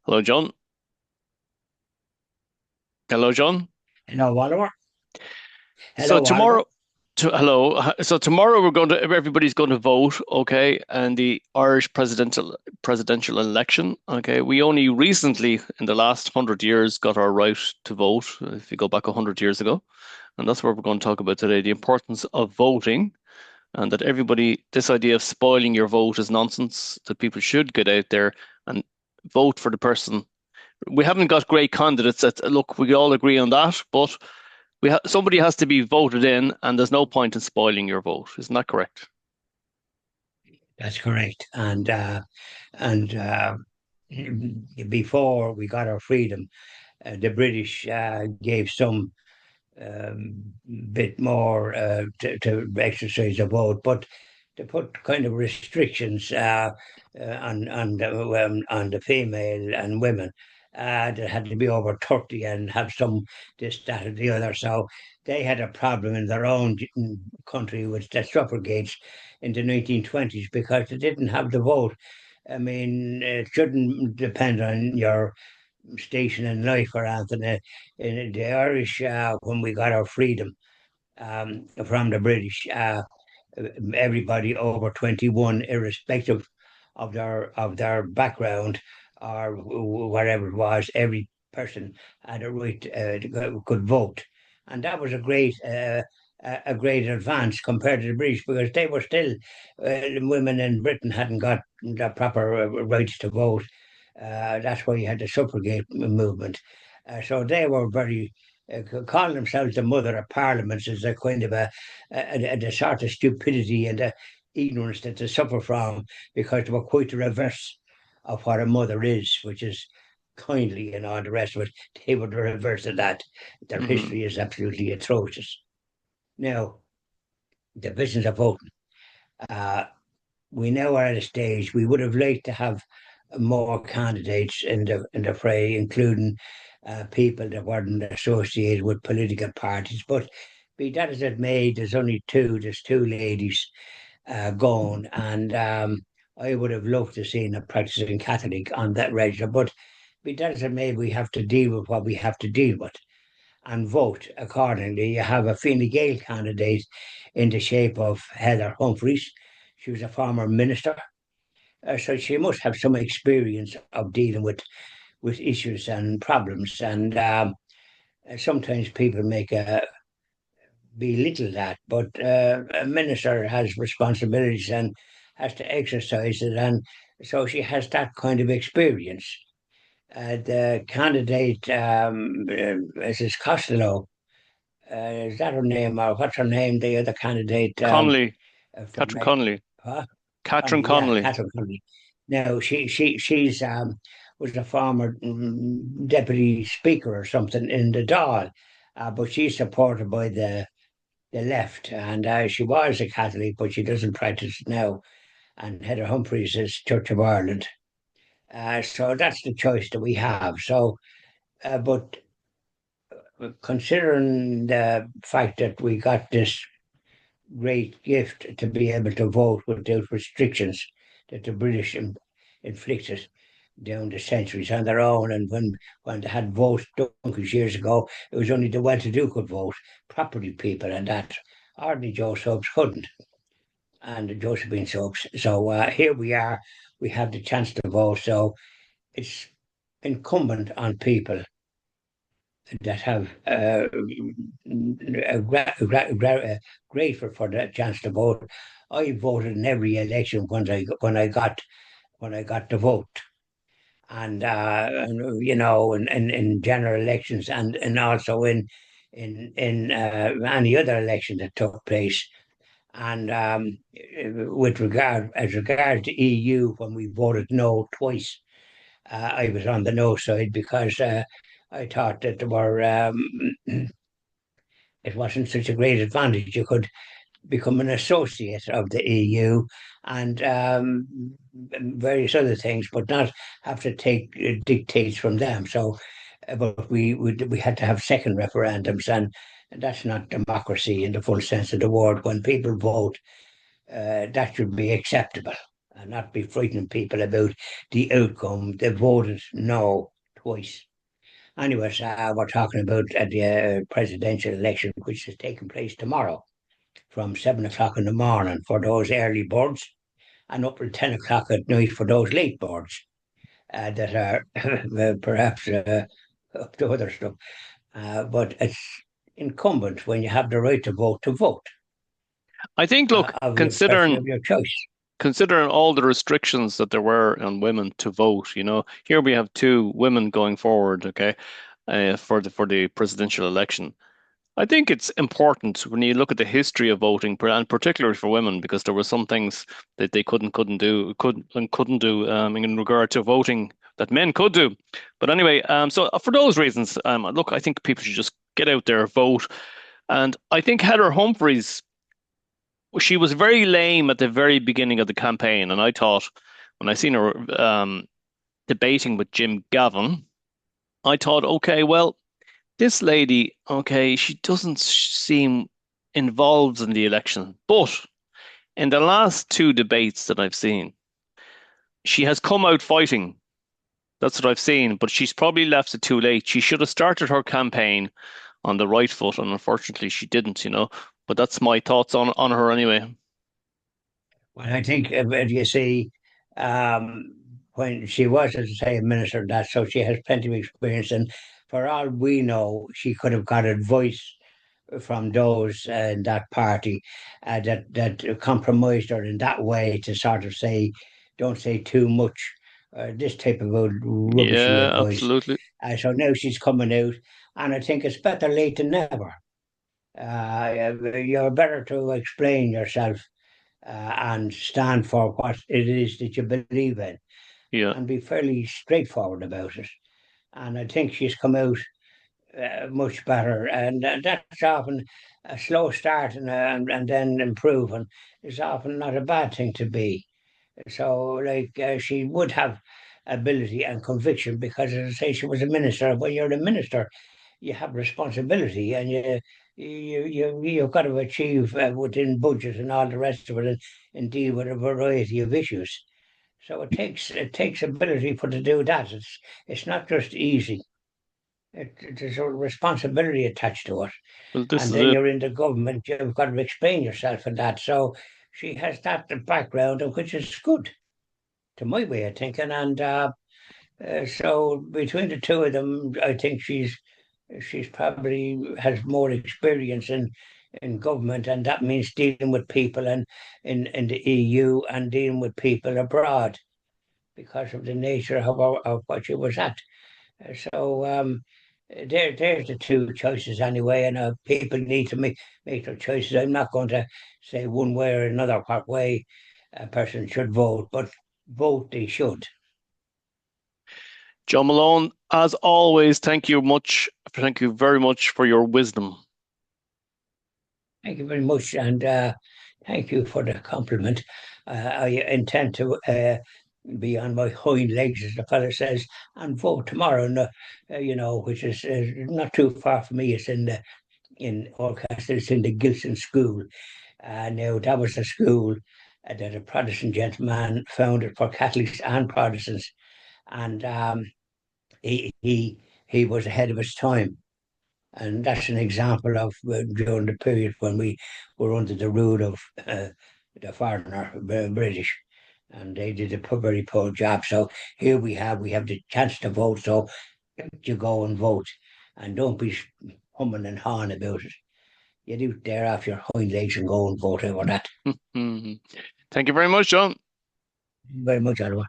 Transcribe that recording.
Hello, John. Hello, John. Hello, Oliver. So Hello, Oliver. tomorrow, hello. So tomorrow everybody's going to vote, okay? And the Irish presidential election, okay? We only recently, in the last 100 years, got our right to vote. If you go back 100 years ago, and that's what we're going to talk about today: the importance of voting, and that this idea of spoiling your vote is nonsense. That people should get out there and vote for the person. We haven't got great candidates. Look, we all agree on that, but somebody has to be voted in, and there's no point in spoiling your vote. Isn't that correct? That's correct. And before we got our freedom, the British gave some bit more to exercise a vote, but to put kind of restrictions on the female and women that had to be over 30 and have some this, that, or the other. So they had a problem in their own country with the suffragettes in the 1920s because they didn't have the vote. I mean, it shouldn't depend on your station in life or anything. In the Irish, when we got our freedom from the British, everybody over 21, irrespective of their background or whatever it was, every person had a right could vote, and that was a great advance compared to the British because they were still women in Britain hadn't got the proper rights to vote. That's why you had the suffragette movement. So they were very calling themselves the mother of parliaments is a kind of a sort of stupidity and the ignorance that they suffer from because they were quite the reverse of what a mother is, which is kindly and all the rest of it. They were the reverse of that. Their Hmm. history is absolutely atrocious. Now, the business of voting. Uh, we now are at a stage we would have liked to have more candidates in the fray, including people that weren't associated with political parties. But be that as it may, there's only two. There's two ladies going, and I would have loved to see a practicing Catholic on that register. But be that as it may, we have to deal with what we have to deal with and vote accordingly. You have a Fine Gael candidate in the shape of Heather Humphreys. She was a former minister, so she must have some experience of dealing with issues and problems. And sometimes people make belittle that, but a minister has responsibilities and has to exercise it, and so she has that kind of experience. The candidate, Mrs. Costello, is that her name or what's her name? The other candidate Connolly, from Catherine Connolly, huh? Catherine Connolly, yeah, Connolly. Catherine Connolly. Now she's was a former deputy speaker or something in the Dáil, but she's supported by the left, and she was a Catholic, but she doesn't practice now. And Heather Humphreys is Church of Ireland, so that's the choice that we have. So, but considering the fact that we got this great gift to be able to vote without restrictions that the British inflicted down the centuries on their own. And when they had votes donkeys years ago, it was only the well-to-do could vote, property people, and that ordinary Joe Subs couldn't, and the Josephine Subs. So here we are. We have the chance to vote. So it's incumbent on people that have grateful for the chance to vote. I voted in every election when I got to vote, and you know, in general elections and also in any other election that took place. And with regard as regards to EU, when we voted no twice, I was on the no side because I thought that there were it wasn't such a great advantage. You could become an associate of the EU and various other things, but not have to take dictates from them. So, but we had to have second referendums, and that's not democracy in the full sense of the word. When people vote, that should be acceptable. and not be frightening people about the outcome. They voted no twice. Anyways, we're talking about the presidential election, which is taking place tomorrow from 7 o'clock in the morning for those early birds and up till 10 o'clock at night for those late birds that are perhaps up to other stuff. But it's incumbent when you have the right to vote I think, look, of your person considering of your choice. considering all the restrictions that there were on women to vote, here we have two women going forward, okay, for the presidential election. I think it's important when you look at the history of voting, and particularly for women, because there were some things that they couldn't do in regard to voting that men could do. But anyway, so for those reasons, look, I think people should just get out there, vote, and I think Heather Humphreys, she was very lame at the very beginning of the campaign, and I thought when I seen her debating with Jim Gavin, I thought, okay, well, this lady, okay, she doesn't seem involved in the election, but in the last two debates that I've seen, she has come out fighting. That's what I've seen, but she's probably left it too late. She should have started her campaign on the right foot, and unfortunately, she didn't. But that's my thoughts on her anyway. Well, I think, you see, um, when she was, as I say, a minister, that so she has plenty of experience, and for all we know, she could have got advice from those in that party that compromised her in that way to sort of say, don't say too much, this type of rubbishy Yeah, advice. absolutely. So now she's coming out, and I think it's better late than never. You're better to explain yourself and stand for what it is that you believe in Yeah. and be fairly straightforward about it. And I think she's come out much better. And that's often a slow start and then improving is often not a bad thing to be. So, like, she would have ability and conviction because, as I say, she was a minister. When you're a minister, you have responsibility and you've got to achieve within budget and all the rest of it and deal with a variety of issues. So it takes ability for to do that. It's not just easy. There's a responsibility attached to it. Well, this And is then it. you're in the government, you've got to explain yourself in that. So she has that background, which is good to my way of thinking. And so between the two of them, I think she's probably has more experience in government, and that means dealing with people and in the EU and dealing with people abroad because of the nature of what she was at. So there's the two choices anyway, and people need to make their choices. I'm not going to say one way or another what way a person should vote, but vote they should. John Malone, as always, thank you much. Thank you very much for your wisdom. Thank you very much, and thank you for the compliment. I intend to be on my hind legs, as the fellow says, and vote tomorrow. Which is not too far from me. It's in Orchester. It's in the Gilson School. Now that was a school that a Protestant gentleman founded for Catholics and Protestants, and he was ahead of his time. And that's an example of during the period when we were under the rule of the foreigner, British, and they did a very poor job. So here we have the chance to vote. So you go and vote, and don't be humming and hawing about it. Get out there off your hind legs and go and vote over that. Thank you very much, John. Very much, Ottawa.